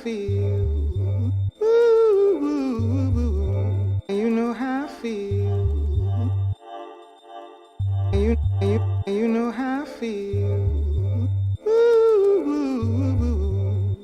feel. Ooh, ooh, ooh. And you know how I feel. And you know how I feel. Ooh, ooh, ooh, ooh.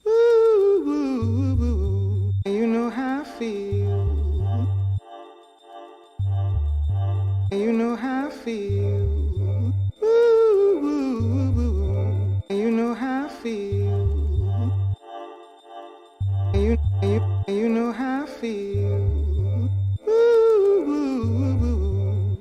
Ooh, ooh, ooh. And you know how I feel. And you know how I feel. Ooh, ooh, ooh. And you know how I feel. And you know how I feel. Ooh, ooh, ooh.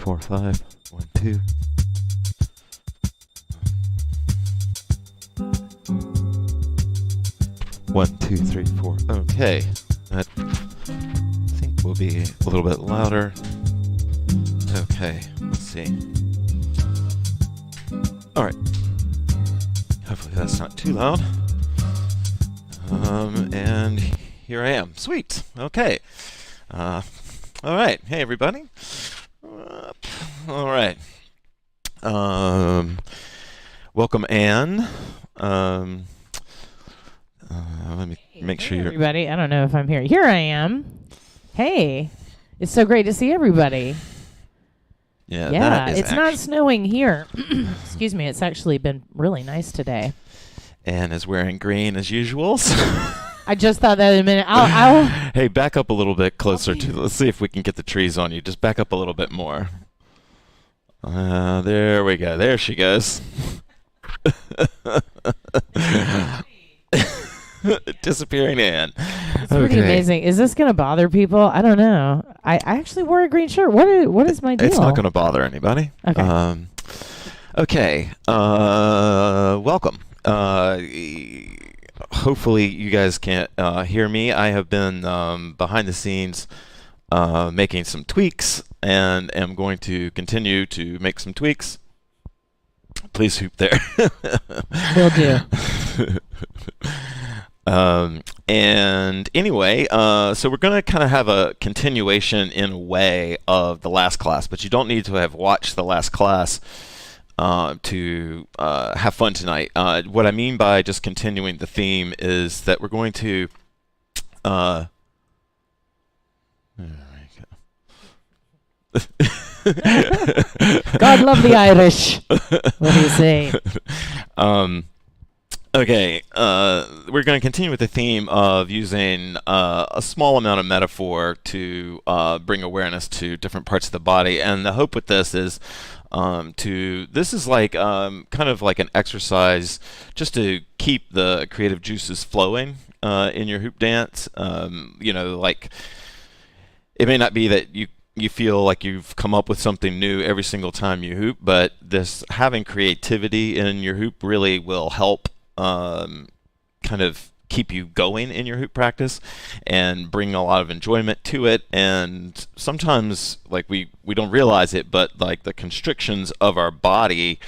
4, 5. 1, 2. One, two, three, four. Okay. That I think will be a little bit louder. Okay, let's see. Alright. Hopefully that's not too loud. And here I am. Sweet. Okay. Alright. Hey, everybody. Alright. Welcome, Anne. Let me make sure you're... Everybody, I don't know if I'm here. Here I am. Hey. It's so great to see everybody. Yeah, it's not snowing here. Excuse me. It's actually been really nice today. Anne is wearing green as usual. I just thought that in a minute. I'll Hey, back up a little bit closer to... Let's see if we can get the trees on you. Just back up a little bit more. There we go. There she goes. Disappearing Anne. It's pretty amazing. Is this going to bother people? I don't know. I actually wore a green shirt. What is my deal? It's not going to bother anybody. Okay. Okay. Welcome. Hopefully you guys can't hear me. I have been behind the scenes making some tweaks and am going to continue to make some tweaks. Please hoop there. Will do. And anyway, so we're going to kind of have a continuation in a way of the last class, but you don't need to have watched the last class to have fun tonight. What I mean by just continuing the theme is that we're going to... there we go. God love the Irish. What do you say? Okay, we're going to continue with the theme of using a small amount of metaphor to bring awareness to different parts of the body. And the hope with this is this is like kind of like an exercise just to keep the creative juices flowing in your hoop dance. You know, like it may not be that you feel like you've come up with something new every single time you hoop, but this having creativity in your hoop really will help kind of keep you going in your hoop practice and bring a lot of enjoyment to it. And sometimes, like, we don't realize it, but like the constrictions of our body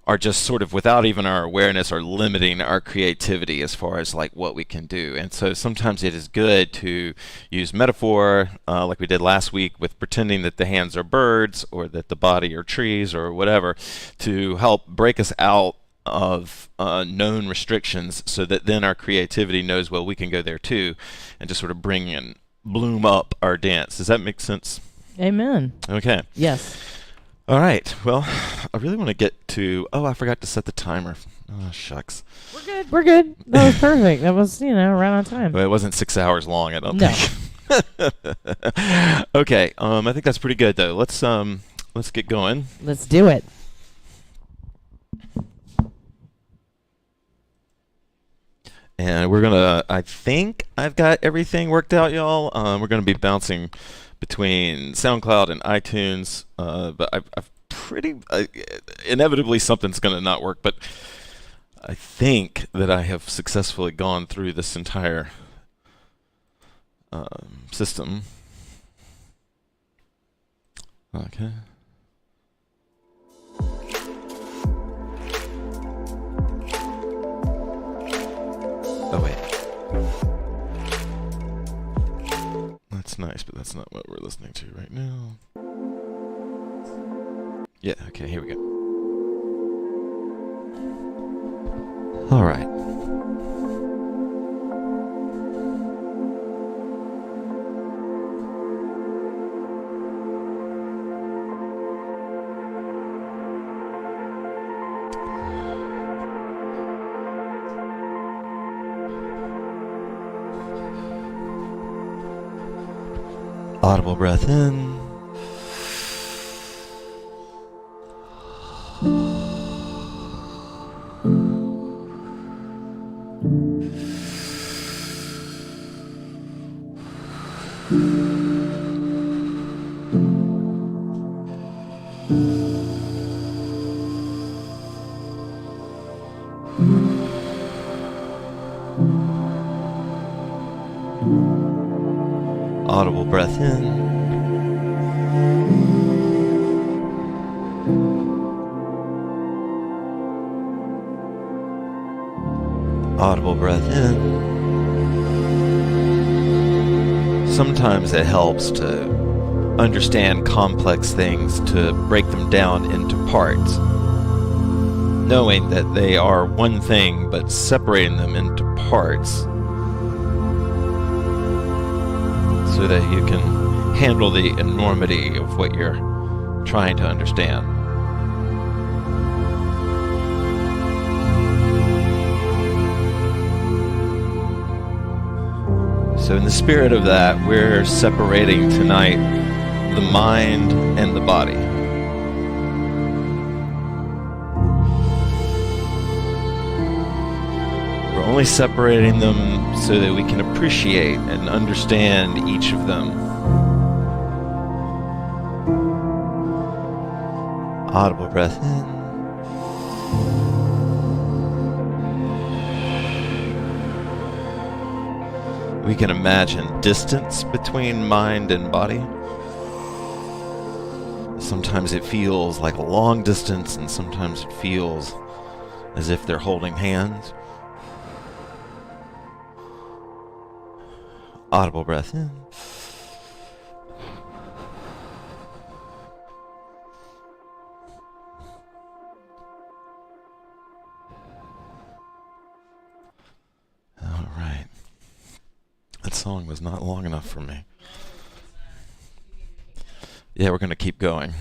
are just sort of, without even our awareness, are limiting our creativity as far as like what we can do. And so sometimes it is good to use metaphor, like we did last week with pretending that the hands are birds or that the body are trees or whatever, to help break us out of known restrictions, so that then our creativity knows, well, we can go there too, and just sort of bring and bloom up our dance. Does that make sense? Amen. Okay. Yes. All right. Well, I really want to get to... Oh, I forgot to set the timer. Oh, shucks. We're good. That was perfect. That was, right on time. Well, it wasn't 6 hours long, I don't think. Okay. I think that's pretty good, though. Let's get going. Let's do it. And we're gonna... I think I've got everything worked out, y'all. We're gonna be bouncing between SoundCloud and iTunes, but I've pretty... inevitably something's gonna not work, but I think that I have successfully gone through this entire system. Okay. Oh, wait. That's nice, but that's not what we're listening to right now. Yeah, okay, here we go. All right. Audible breath in. Audible breath in. Audible breath in. Sometimes it helps to understand complex things, to break them down into parts, knowing that they are one thing, but separating them into parts so that you can handle the enormity of what you're trying to understand. So in the spirit of that, we're separating tonight the mind and the body. We're only separating them so that we can appreciate and understand each of them. Audible breath in. We can imagine distance between mind and body. Sometimes it feels like a long distance, and sometimes it feels as if they're holding hands. Audible breath in. All right. That song was not long enough for me. Yeah, we're going to keep going.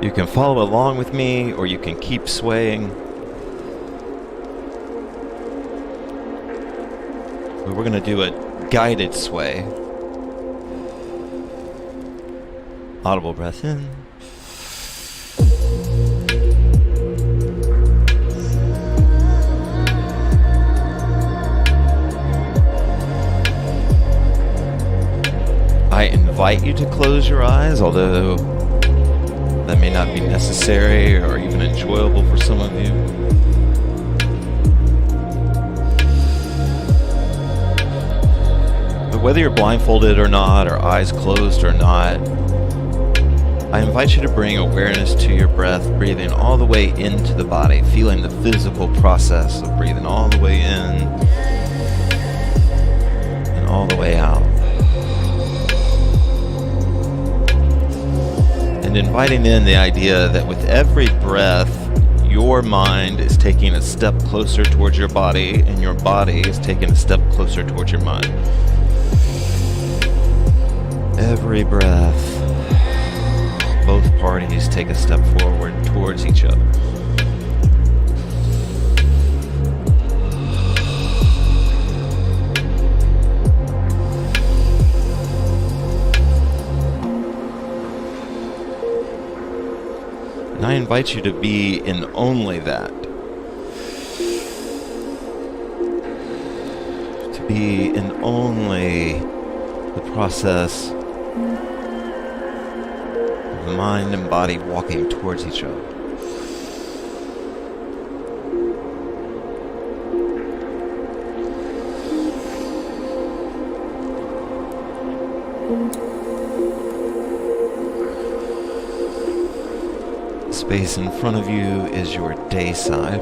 You can follow along with me, or you can keep swaying. But we're going to do a guided sway. Audible breath in. I invite you to close your eyes, although that may not be necessary or even enjoyable for some of you. But whether you're blindfolded or not, or eyes closed or not, I invite you to bring awareness to your breath, breathing all the way into the body, feeling the physical process of breathing all the way in and all the way out. And inviting in the idea that with every breath, your mind is taking a step closer towards your body, and your body is taking a step closer towards your mind. Every breath, both parties take a step forward towards each other. And I invite you to be in only that. To be in only the process of the mind and body walking towards each other. The space in front of you is your day side.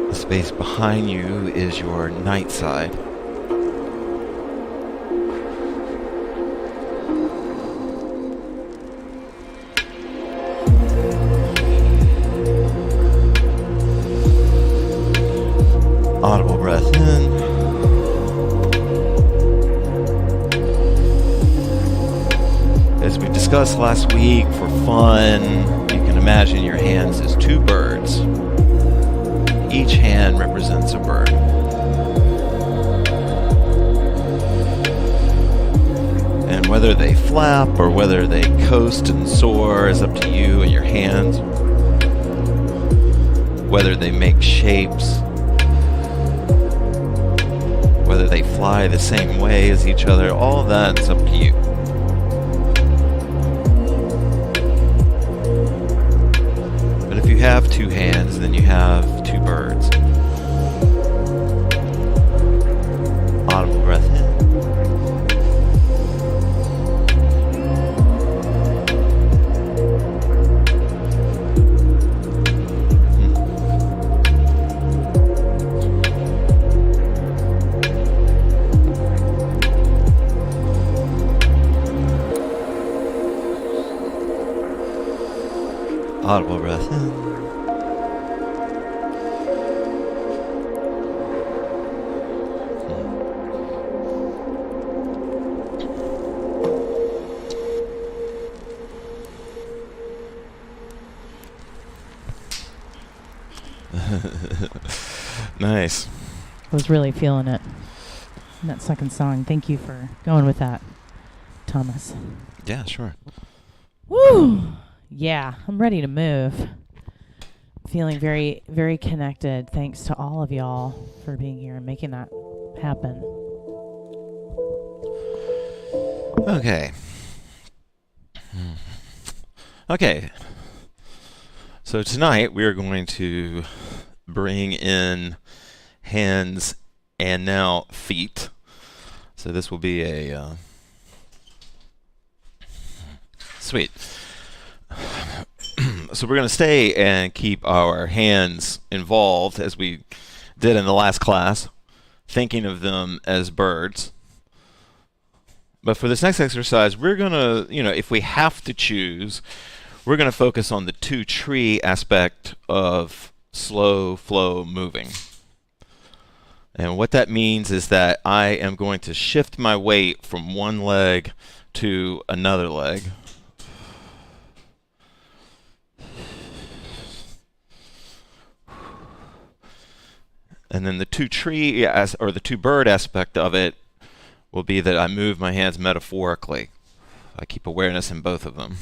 The space behind you is your night side. Audible breath in. As we discussed last week, for fun, you can imagine your hands as two birds, each hand represents a bird. And whether they flap or whether they coast and soar is up to you and your hands. Whether they make shapes, whether they fly the same way as each other, all of that's up to you. But if you have two hands, then you have two birds. Audible breath in. Audible breath in. Nice. I was really feeling it in that second song. Thank you for going with that, Thomas. Yeah, sure. Woo! Yeah, I'm ready to move. Feeling very, very connected. Thanks to all of y'all for being here and making that happen. Okay. Okay. So tonight we are going to bring in hands and now feet. So this will be a sweet. So we're going to stay and keep our hands involved as we did in the last class, thinking of them as birds. But for this next exercise, we're going to, if we have to choose, we're going to focus on the two-tree aspect of slow flow moving. And what that means is that I am going to shift my weight from one leg to another leg. And then the two-tree or the two-bird aspect of it will be that I move my hands metaphorically. I keep awareness in both of them.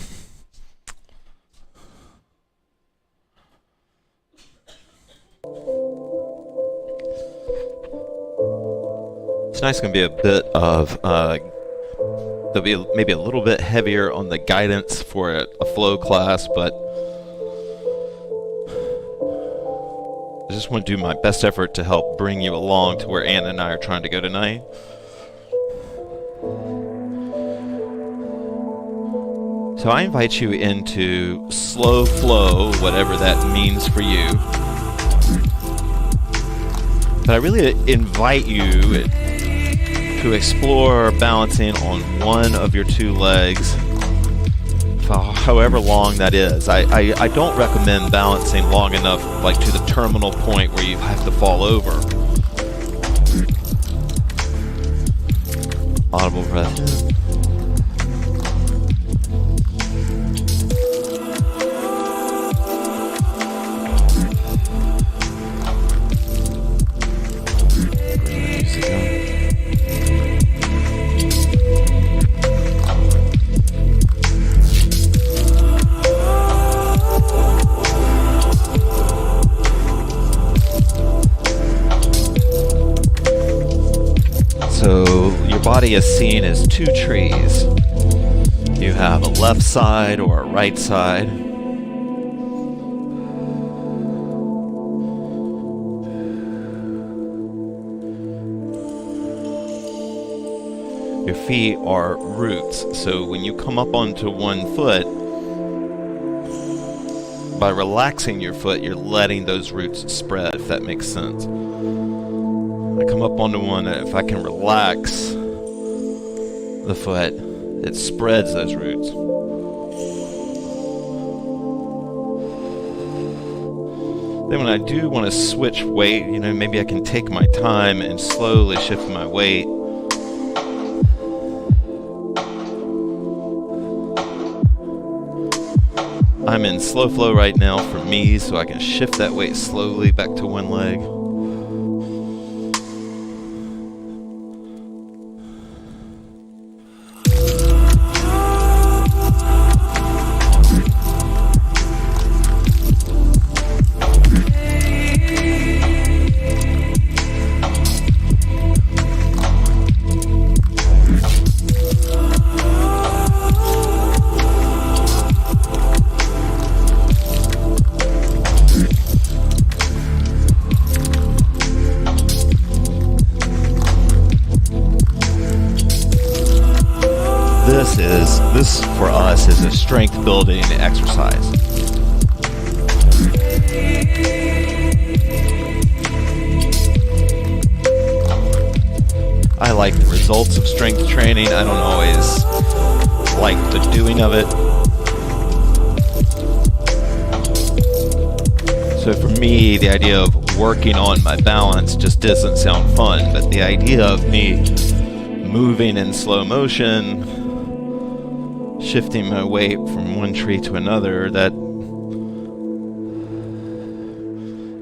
Tonight's going to be a bit of, there'll be maybe a little bit heavier on the guidance for a flow class, but I just want to do my best effort to help bring you along to where Anna and I are trying to go tonight. So I invite you into slow flow, whatever that means for you. But I really invite you to explore balancing on one of your two legs, for however long that is. I don't recommend balancing long enough, like to the terminal point where you have to fall over. Audible breath. So your body is seen as two trees. You have a left side or a right side. Your feet are roots. So when you come up onto one foot, by relaxing your foot, you're letting those roots spread, if that makes sense. I come up onto one, and if I can relax the foot, it spreads those roots. Then when I do want to switch weight, maybe I can take my time and slowly shift my weight. I'm in slow flow right now for me, so I can shift that weight slowly back to one leg. This for us is a strength building exercise. I like the results of strength training. I don't always like the doing of it. So for me, the idea of working on my balance just doesn't sound fun, but the idea of me moving in slow motion, shifting my weight from one tree to another, that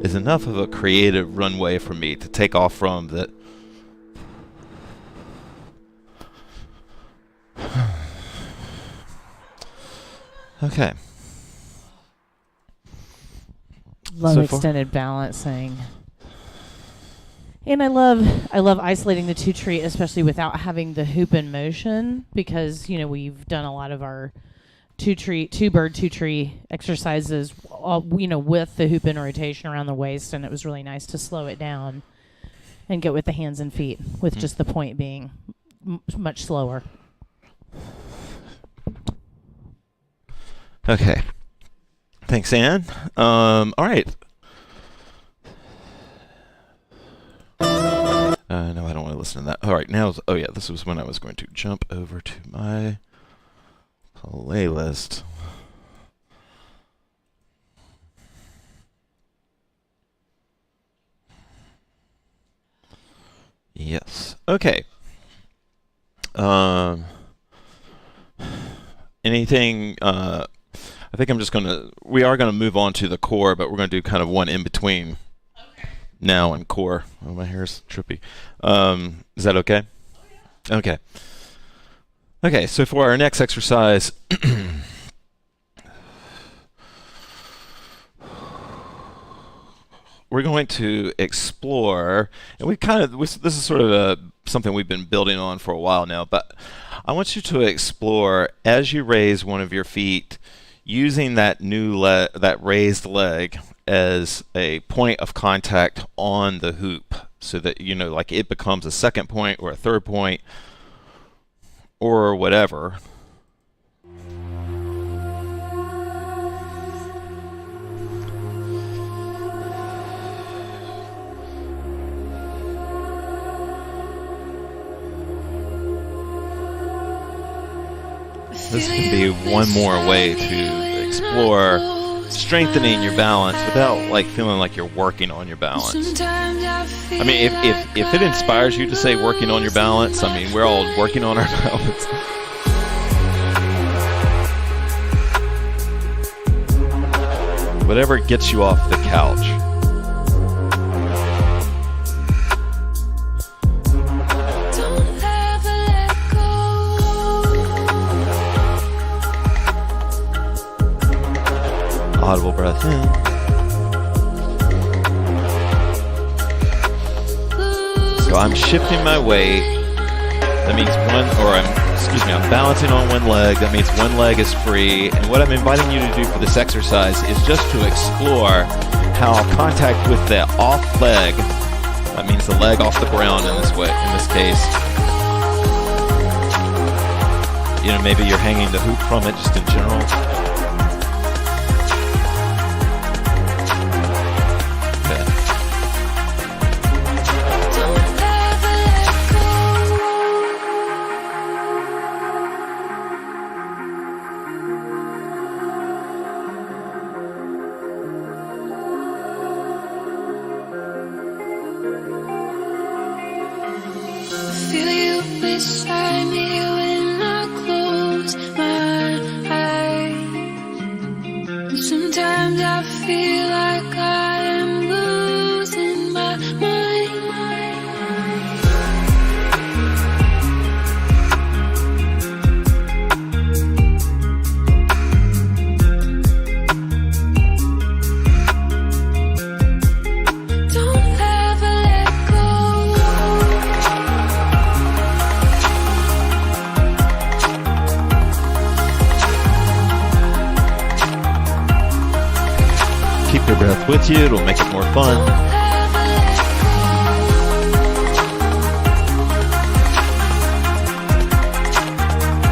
is enough of a creative runway for me to take off from that. Okay. Love So extended balancing. And I love isolating the two tree, especially without having the hoop in motion, because we've done a lot of our two bird two tree exercises, with the hoop in rotation around the waist, and it was really nice to slow it down and get with the hands and feet, with just the point being much slower. Okay. Thanks, Anne. All right. No, I don't want to listen to that. All right, now, this was when I was going to jump over to my playlist. Yes. Okay. Anything, I think we are going to move on to the core, but we're going to do kind of one in between. Now and core. Oh, my hair's trippy. Is that okay? Oh, yeah. Okay. Okay, so for our next exercise, we're going to explore, and this is sort of something we've been building on for a while now, but I want you to explore as you raise one of your feet, using that that raised leg as a point of contact on the hoop, so that like it becomes a second point or a third point or whatever. This can be one more way to explore strengthening your balance without feeling like you're working on your balance. I mean, if it inspires you to say working on your balance, I mean, we're all working on our balance. Whatever gets you off the couch. Audible breath in. So I'm shifting my weight. That means I'm balancing on one leg. That means one leg is free. And what I'm inviting you to do for this exercise is just to explore how contact with the off leg, that means the leg off the ground in this case. Maybe you're hanging the hoop from it just in general. with you. It'll make it more fun.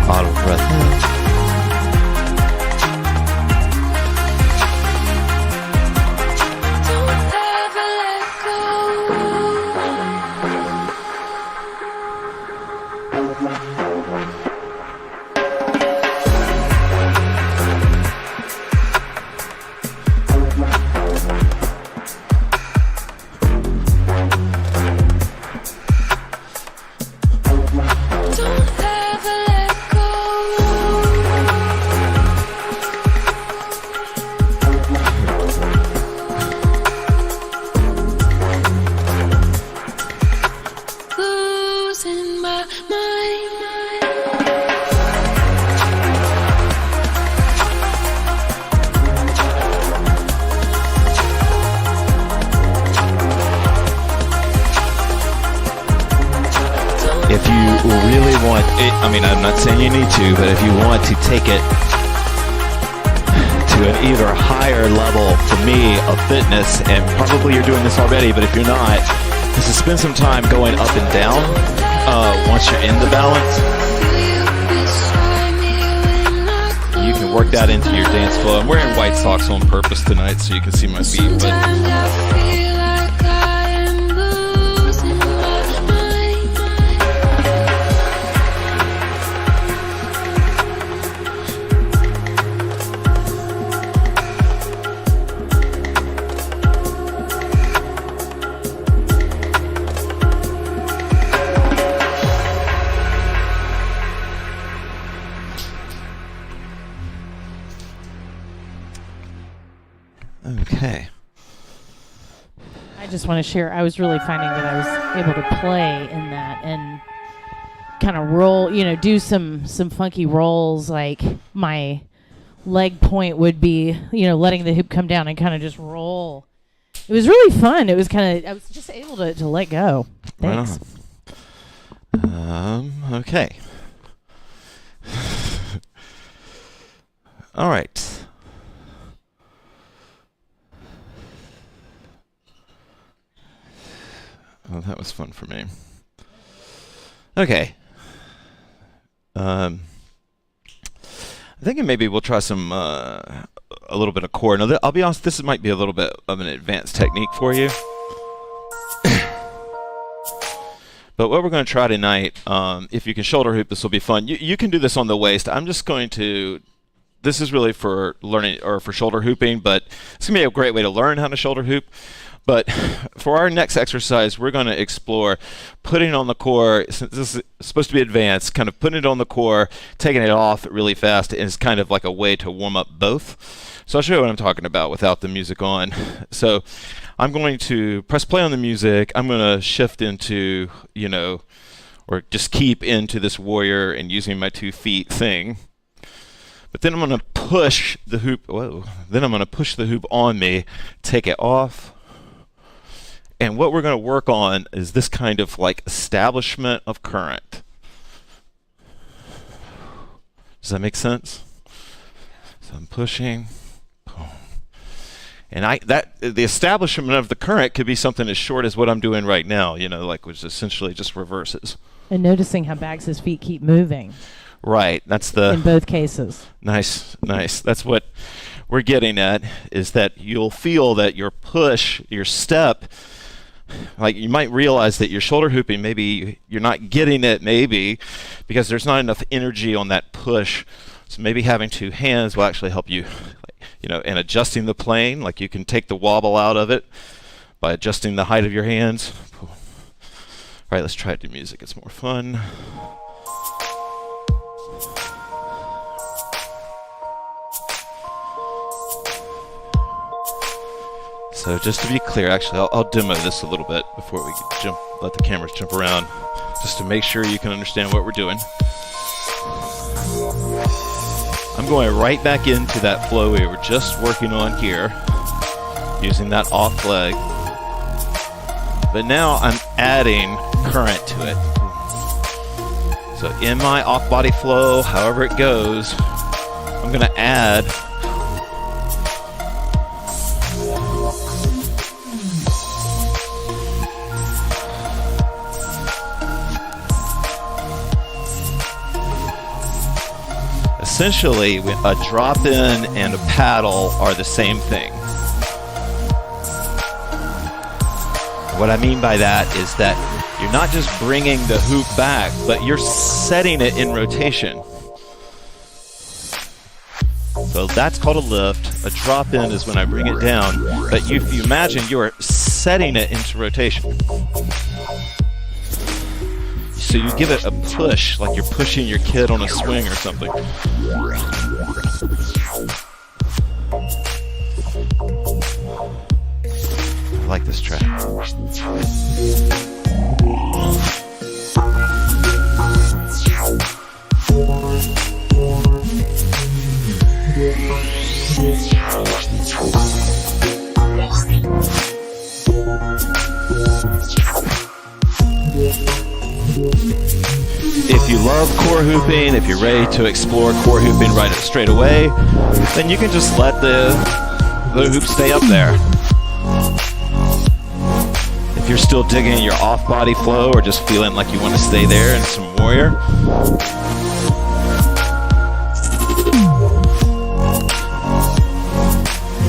Auto breath in. If you really want it, I mean, I'm not saying you need to, but if you want to take it to an even higher level, for me, of fitness, and probably you're doing this already, but if you're not, is to spend some time going up and down once you're in the balance. You can work that into your dance flow. I'm wearing white socks on purpose tonight so you can see my feet, but okay. I just want to share. I was really finding that I was able to play in that and kind of roll, do some funky rolls. Like my leg point would be, letting the hoop come down and kind of just roll. It was really fun. It was I was just able to let go. Thanks. Okay. All right. Oh, that was fun for me. Okay. I'm thinking maybe we'll try some a little bit of core. Now, I'll be honest, this might be a little bit of an advanced technique for you. But what we're going to try tonight, if you can shoulder hoop, this will be fun. You can do this on the waist. I'm just going to. This is really for learning or for shoulder hooping, but it's going to be a great way to learn how to shoulder hoop. But for our next exercise, we're going to explore putting on the core, since this is supposed to be advanced, kind of putting it on the core, taking it off really fast, and it's kind of like a way to warm up both. So I'll show you what I'm talking about without the music on. So I'm going to press play on the music. I'm going to shift into, or just keep into this warrior and using my 2 feet thing. But then I'm going to push the hoop. Whoa. Then I'm going to push the hoop on me, take it off. And what we're going to work on is this kind of like establishment of current. Does that make sense? So I'm pushing. Boom. And the establishment of the current could be something as short as what I'm doing right now, which essentially just reverses. And noticing how Bags's feet keep moving. Right. That's in both cases. Nice. That's what we're getting at, is that you'll feel that your push, your step, like you might realize that your shoulder hooping, maybe you're not getting it, maybe because there's not enough energy on that push. So maybe having 2 hands will actually help you, and adjusting the plane. Like you can take the wobble out of it by adjusting the height of your hands. All right, let's try it to music. It's more fun. So just to be clear, actually, I'll demo this a little bit before we let the cameras jump around, just to make sure you can understand what we're doing. I'm going right back into that flow we were just working on here, using that off leg. But now I'm adding current to it. So in my off body flow, however it goes, I'm going to add essentially a drop-in and a paddle are the same thing. What I mean by that is that you're not just bringing the hoop back, but you're setting it in rotation. So that's called a lift. A drop-in is when I bring it down. But if you imagine, you're setting it into rotation. So you give it a push, like you're pushing your kid on a swing or something. I like this track. If you love core hooping, if you're ready to explore core hooping right straight away, then you can just let the hoop stay up there. If you're still digging your off-body flow or just feeling like you want to stay there in some warrior,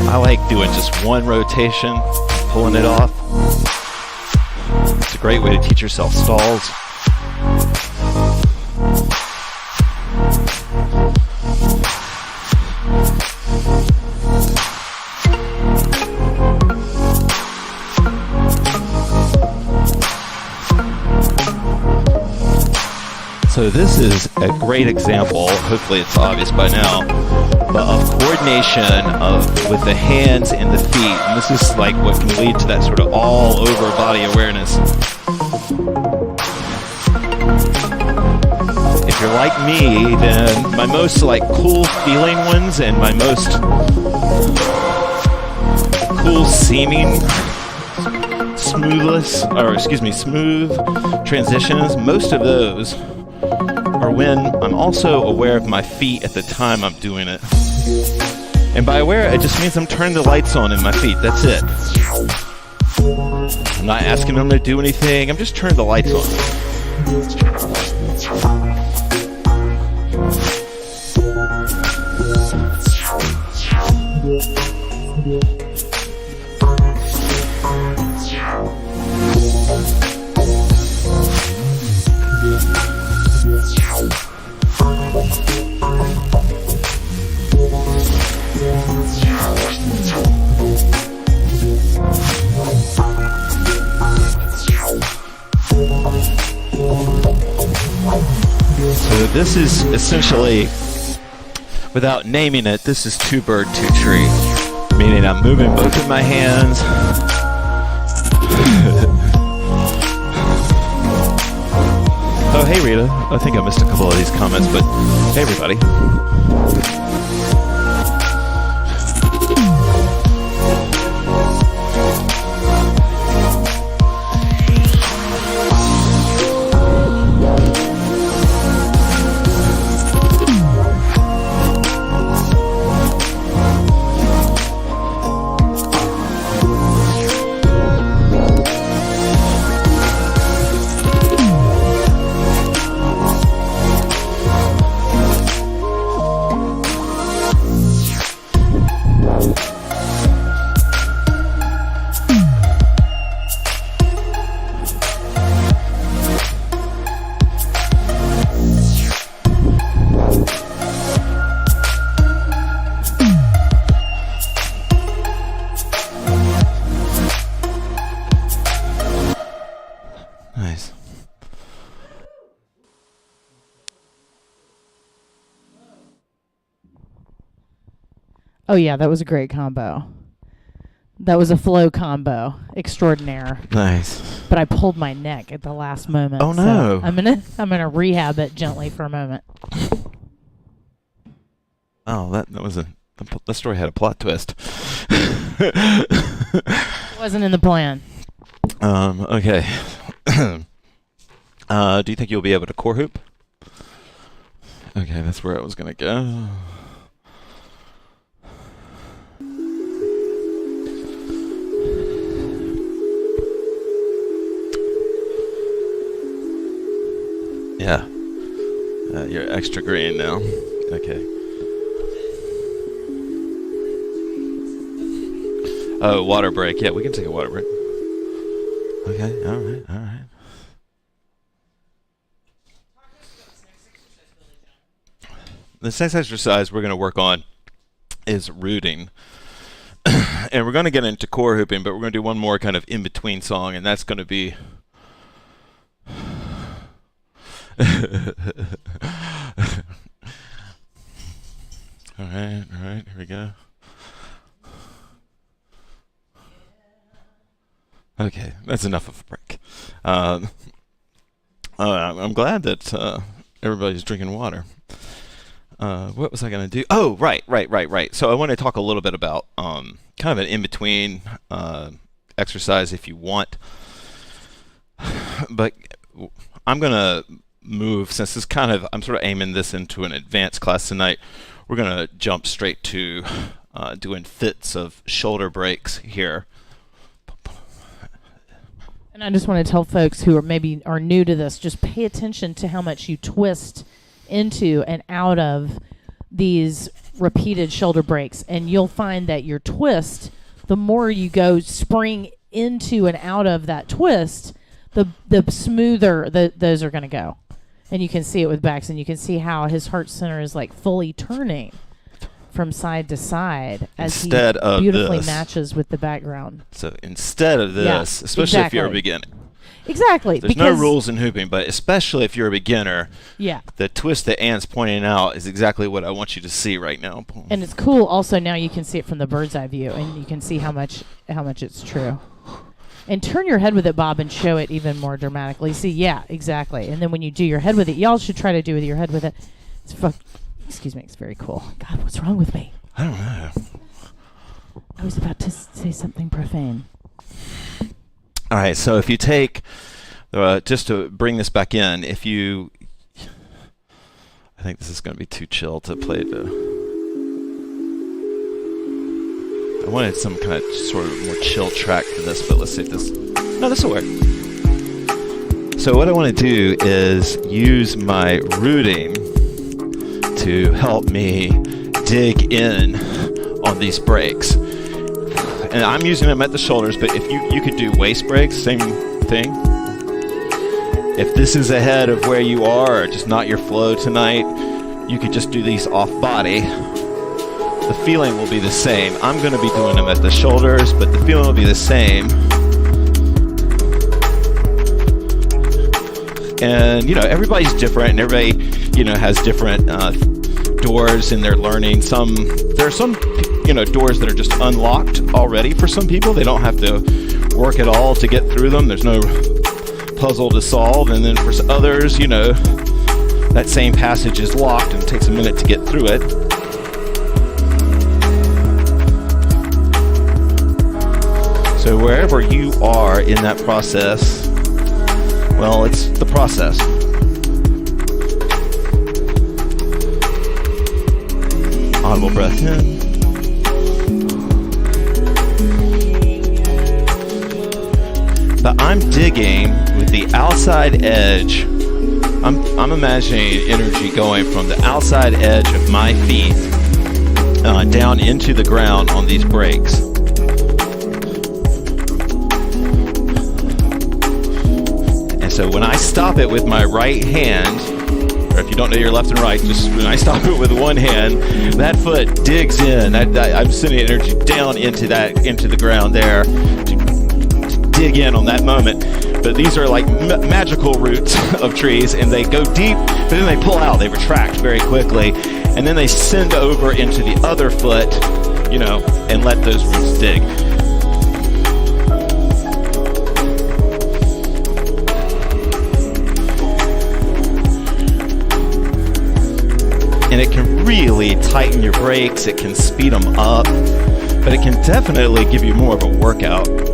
I like doing just one rotation, pulling it off. It's a great way to teach yourself stalls. So this is a great example, hopefully it's obvious by now, but of coordination with the hands and the feet. And this is like what can lead to that sort of all-over body awareness. If you're like me, then my most like cool feeling ones and my most cool seeming smooth transitions, most of those are when I'm also aware of my feet at the time I'm doing it. And by aware, it just means I'm turning the lights on in my feet. That's it. I'm not asking them to do anything. I'm just turning the lights on. So this is essentially, without naming it, this is two bird, two tree. Meaning I'm moving both of my hands. Oh, hey Rita. I think I missed a couple of these comments, but hey everybody. Nice. Oh yeah, that was a great combo. That was a flow combo extraordinaire. Nice. But I pulled my neck at the last moment. Oh no. So I'm gonna rehab it gently for a moment. Oh, that was the story had a plot twist. Wasn't in the plan. Okay. Do you think you'll be able to core hoop? Okay, that's where I was gonna go. Yeah. You're extra green now. Okay. Oh, water break. Yeah, we can take a water break. Okay, all right. The next exercise we're going to work on is rooting. And we're going to get into core hooping, but we're going to do one more kind of in-between song, and that's going to be... All right, here we go. Okay, that's enough of a break. I'm glad that everybody's drinking water. What was I going to do? Oh, right. So I want to talk a little bit about kind of an in-between exercise if you want. But I'm going to move, since this kind of, I'm sort of aiming this into an advanced class tonight, we're going to jump straight to doing fits of shoulder breaks here. And I just want to tell folks who are new to this, just pay attention to how much you twist into and out of these repeated shoulder breaks, and you'll find that your twist, the more you go spring into and out of that twist, the smoother those are going to go. And you can see it with Bax, and you can see how his heart center is like fully turning from side to side as he beautifully matches with the background. So instead of this, especially if you're a beginner. Exactly. There's no rules in hooping, but especially if you're a beginner, yeah, the twist that Anne's pointing out is exactly what I want you to see right now. And it's cool also now you can see it from the bird's eye view, and you can see how much it's true. And turn your head with it, Bob, and show it even more dramatically. See, yeah, exactly. And then when you do your head with it, y'all should try to do with your head with it. Excuse me, it's very cool. God, what's wrong with me? I don't know. I was about to say something profane. All right, so if you take, just to bring this back in, I think this is going to be too chill to play I wanted some kind of sort of more chill track for this, but let's see if this... No, this will work. So what I want to do is use my rooting to help me dig in on these breaks. And I'm using them at the shoulders, but if you could do waist breaks, same thing. If this is ahead of where you are, or just not your flow tonight, you could just do these off body. The feeling will be the same. I'm going to be doing them at the shoulders, but the feeling will be the same. And, everybody's different, and everybody, has different doors in their learning. There are some, doors that are just unlocked already for some people. They don't have to work at all to get through them. There's no puzzle to solve. And then for others, that same passage is locked and it takes a minute to get through it. So wherever you are in that process, well, it's the process. Audible breath in. But I'm digging with the outside edge. I'm imagining energy going from the outside edge of my feet down into the ground on these breaks. So when I stop it with my right hand, or if you don't know your left and right, just when I stop it with one hand, that foot digs in. I'm sending energy down into the ground there to dig in on that moment. But these are like magical roots of trees, and they go deep, but then they pull out. They retract very quickly, and then they send over into the other foot, and let those roots dig. And it can really tighten your brakes, it can speed them up, but it can definitely give you more of a workout. It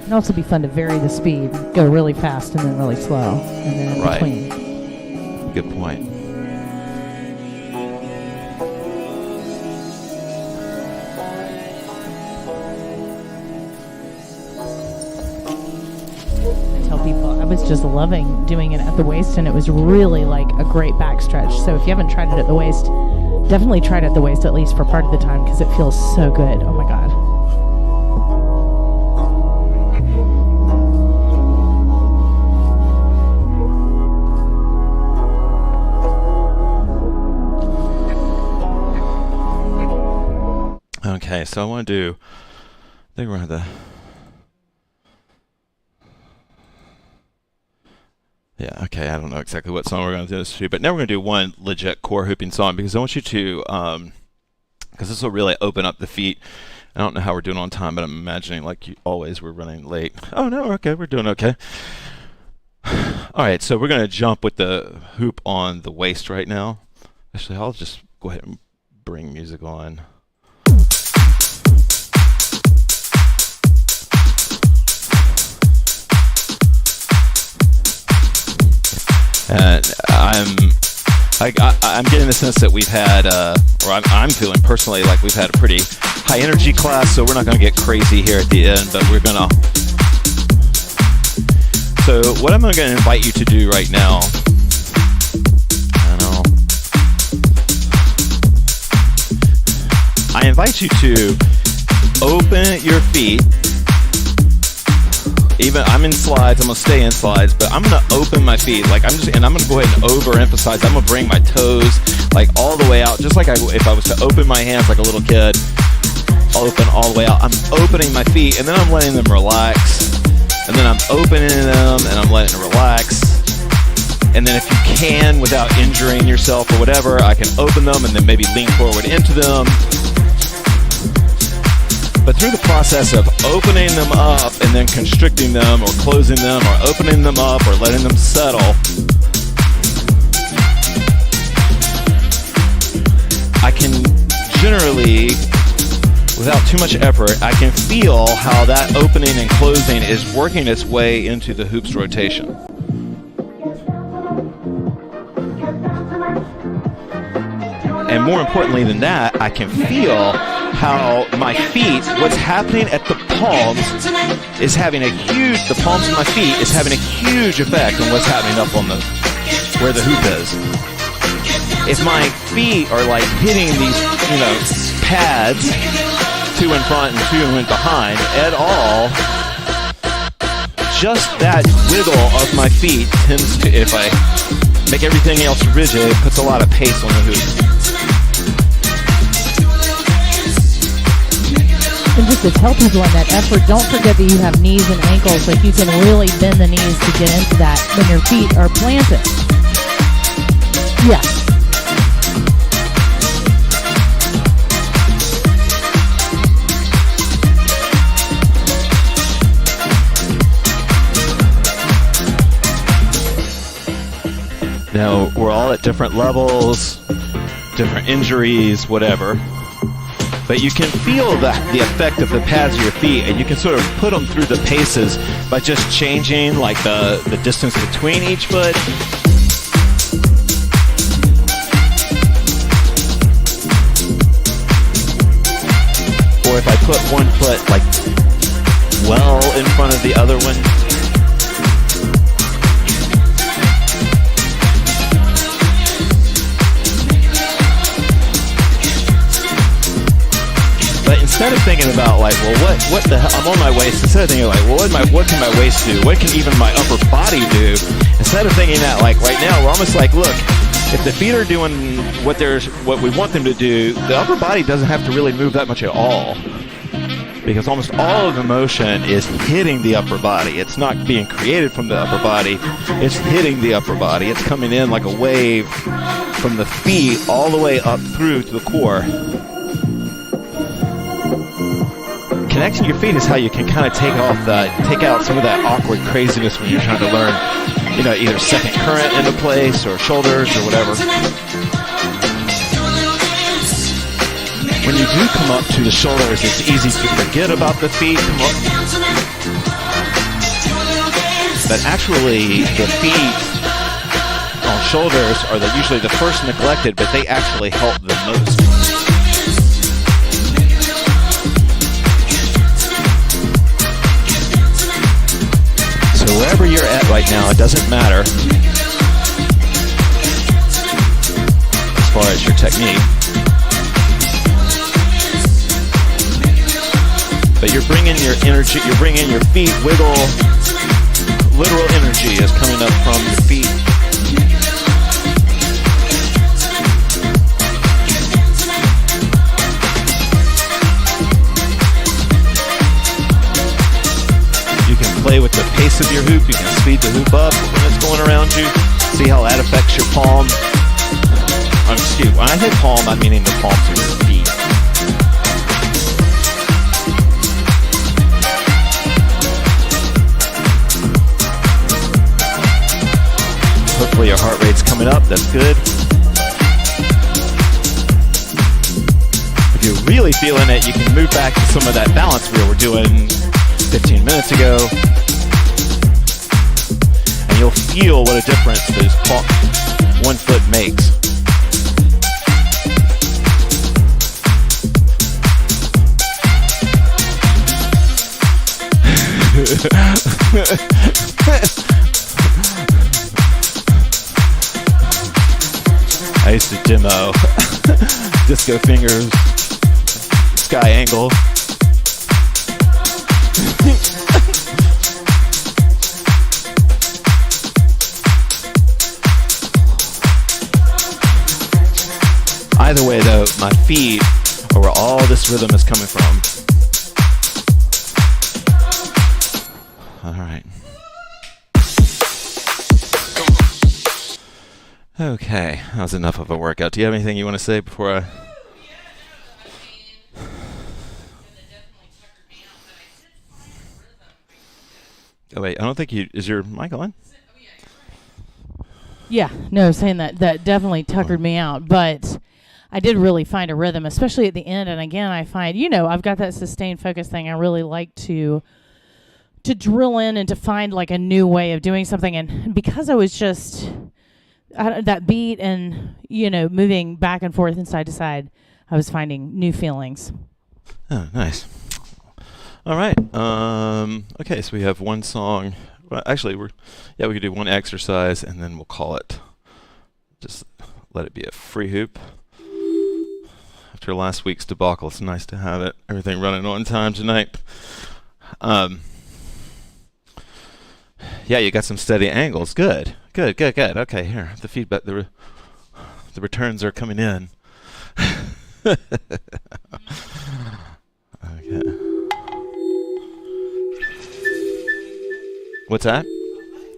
can also be fun to vary the speed, go really fast and then really slow, and then in between. Good point. was just loving doing it at the waist, and it was really like a great back stretch. So if you haven't tried it at the waist, definitely try it at the waist, at least for part of the time, because it feels so good. Oh my God. Okay, so I want to do, I think we're going to have to, yeah, okay, I don't know exactly what song we're going to do this to, but now we're going to do one legit core hooping song, because I want you to, because this will really open up the feet. I don't know how we're doing on time, but I'm imagining like always we're running late. Oh no, okay, we're doing okay. All right, so we're going to jump with the hoop on the waist right now. Actually, I'll just go ahead and bring music on. And I'm getting the sense that we've had, or I'm feeling personally like we've had a pretty high energy class, so we're not going to get crazy here at the end, but we're going to. So what I'm going to invite you to do right now, I invite you to open your feet. Even I'm in slides, I'm gonna stay in slides, but I'm gonna open my feet. Like I'm gonna go ahead and overemphasize. I'm gonna bring my toes like all the way out, just like if I was to open my hands like a little kid. Open all the way out. I'm opening my feet, and then I'm letting them relax. And then I'm opening them, and I'm letting them relax. And then if you can, without injuring yourself or whatever, I can open them and then maybe lean forward into them. But through the process of opening them up and then constricting them or closing them or opening them up or letting them settle, I can generally, without too much effort, I can feel how that opening and closing is working its way into the hoop's rotation. And more importantly than that, I can feel how my feet, what's happening at the palms is having a huge, the palms of my feet is having a huge effect on what's happening up on where the hoop is. If my feet are like hitting these, pads, two in front and two in behind at all, just that wiggle of my feet tends to, if I make everything else rigid, it puts a lot of pace on the hoop. And just to tell people in that effort, don't forget that you have knees and ankles. Like you can really bend the knees to get into that when your feet are planted. Yes. Now, we're all at different levels, different injuries, whatever. But you can feel the effect of the pads of your feet, and you can sort of put them through the paces by just changing like the distance between each foot. Or if I put one foot like well in front of the other one. But instead of thinking about like, well, what the hell, I'm on my waist, instead of thinking like, well, what can my waist do? What can even my upper body do? Instead of thinking that like right now, we're almost like, look, if the feet are doing what we want them to do, the upper body doesn't have to really move that much at all. Because almost all of the motion is hitting the upper body. It's not being created from the upper body, it's hitting the upper body. It's coming in like a wave from the feet all the way up through to the core. Connecting your feet is how you can kind of take out some of that awkward craziness when you're trying to learn, either second current into place or shoulders or whatever. When you do come up to the shoulders, it's easy to forget about the feet. But actually, the feet on shoulders are usually the first neglected, but they actually help the most. So So wherever you're at right now, it doesn't matter as far as your technique. But you're bringing your energy, you're bringing your feet, wiggle. Literal energy is coming up from your feet. You can play with the pace of your hoop. You can speed the hoop up when it's going around you. See how that affects your palm. Excuse me, when I say palm, I'm meaning the palms of your feet. Hopefully your heart rate's coming up. That's good. If you're really feeling it, you can move back to some of that balance we were doing 15 minutes ago. And you'll feel what a difference those 1 foot makes. I used to demo disco fingers, sky angle. Either way though, my feet are where all this rhythm is coming from. All right. Okay, that was enough of a workout. Do you have anything you want to say before I... Oh wait, I don't think you... Is your mic on? Yeah, no, saying that definitely tuckered me out, but I did really find a rhythm, especially at the end. And again, I find, I've got that sustained focus thing. I really like to drill in and to find like a new way of doing something. And because I was just... that beat and, moving back and forth and side to side, I was finding new feelings. Oh, nice. All right. Okay, so we have one song. Well, actually, we could do one exercise and then we'll call it. Just let it be a free hoop. After last week's debacle, it's nice to have it. Everything running on time tonight. Yeah, you got some steady angles. Good. Okay, here, the feedback, the returns are coming in. Okay. What's that?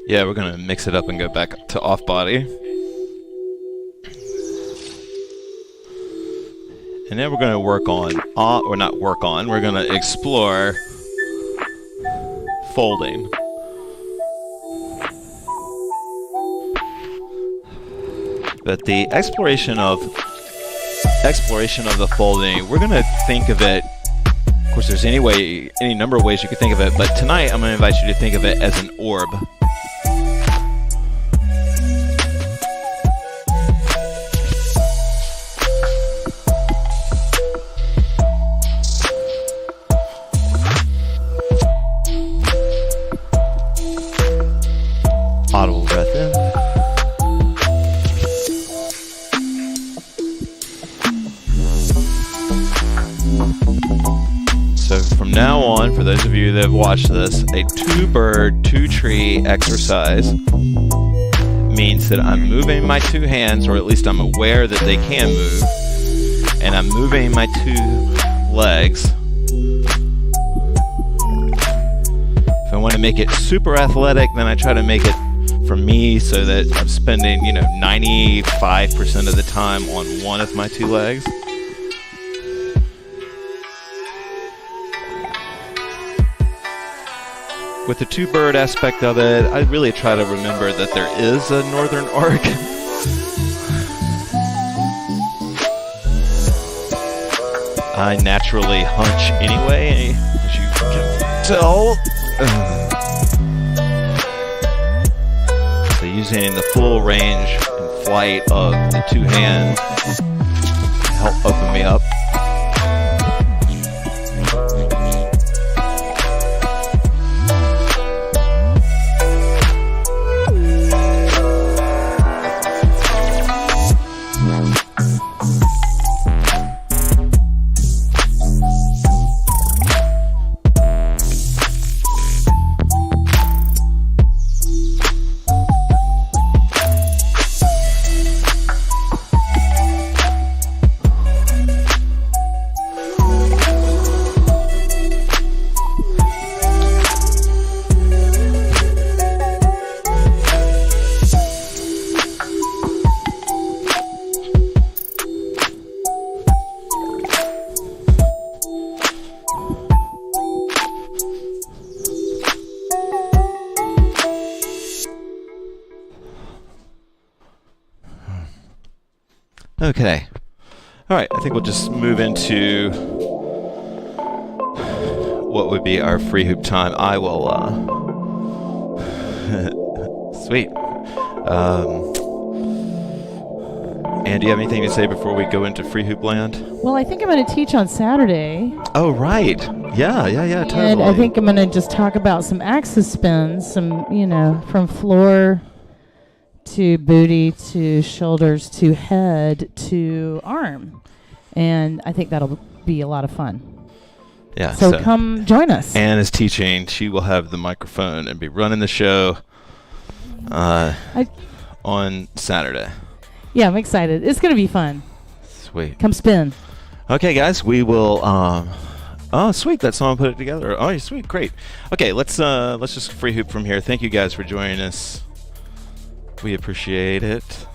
Yeah, we're gonna mix it up and go back to off body. And then we're gonna work on, we're gonna explore folding. But the exploration of the folding, we're gonna think of it. Of course, there's any number of ways you could think of it, but tonight I'm gonna invite you to think of it as an orb. Audible breath in. So from now on, for those of you that have watched this, a 2-bird, 2-tree exercise means that I'm moving my 2 hands, or at least I'm aware that they can move, and I'm moving my 2 legs. If I want to make it super athletic, then I try to make it for me so that I'm spending, 95% of the time on one of my 2 legs. With the 2-bird aspect of it, I really try to remember that there is a northern arc. I naturally hunch anyway, as you can tell. So using the full range and flight of the 2 hands to help open me up. Okay. All right. I think we'll just move into what would be our free hoop time. I will. Sweet. And do you have anything to say before we go into free hoop land? Well, I think I'm going to teach on Saturday. Oh, right. Yeah, totally. And I think I'm going to just talk about some axis spins, some, from floor to booty to shoulders to head to arm. And I think that'll be a lot of fun. Yeah. So come join us. Anne is teaching. She will have the microphone and be running the show on Saturday. Yeah, I'm excited. It's going to be fun. Sweet. Come spin. Okay, guys, we will. Oh, sweet! That someone put it together. Oh, sweet, great. Okay, let's just free hoop from here. Thank you guys for joining us. We appreciate it.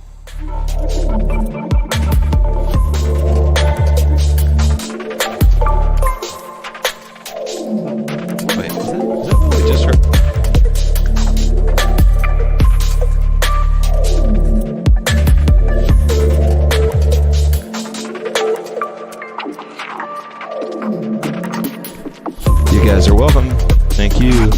Wait, is that what we just heard? You guys are welcome. Thank you.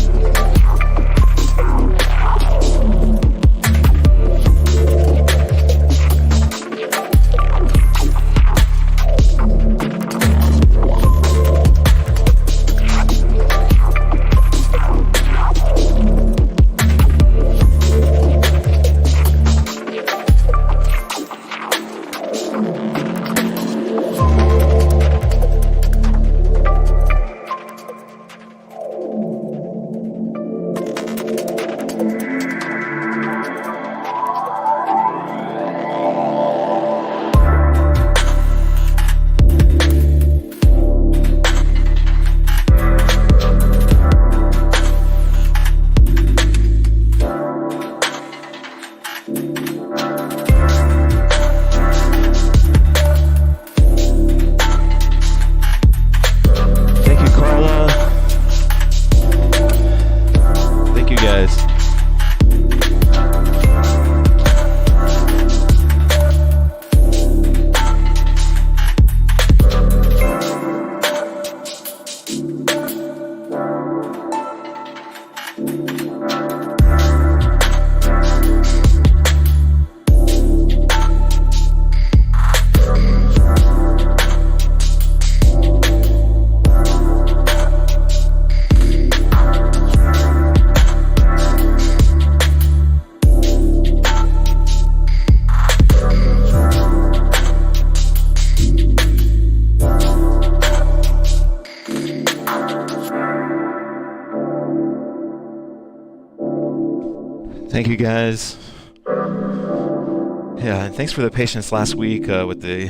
Thank you guys. Yeah, and thanks for the patience last week with the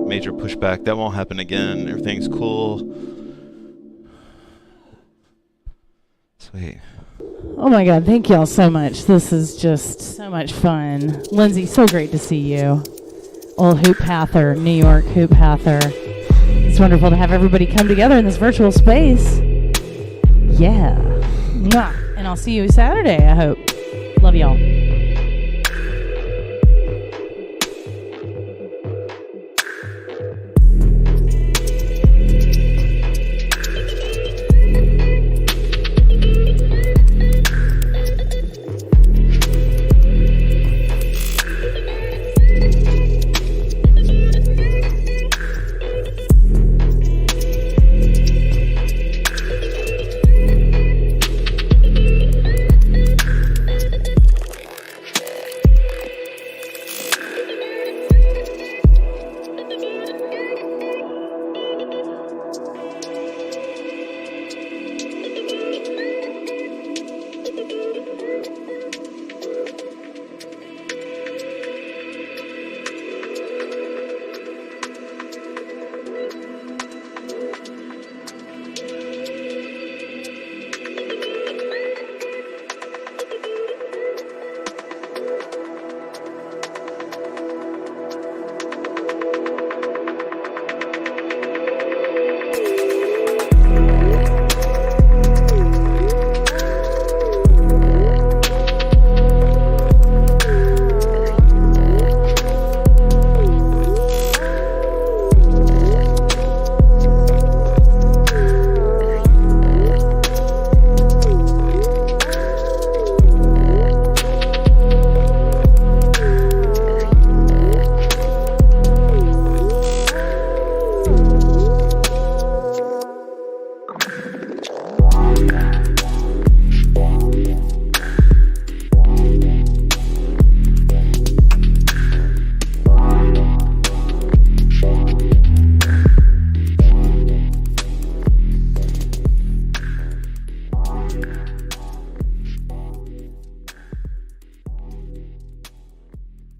major pushback. That won't happen again. Everything's cool. Sweet. Oh my God, thank y'all so much. This is just so much fun. Lindsay, so great to see you. Old HoopPather, New York HoopPather. It's wonderful to have everybody come together in this virtual space. Yeah. Mwah. And I'll see you Saturday, I hope. Love y'all.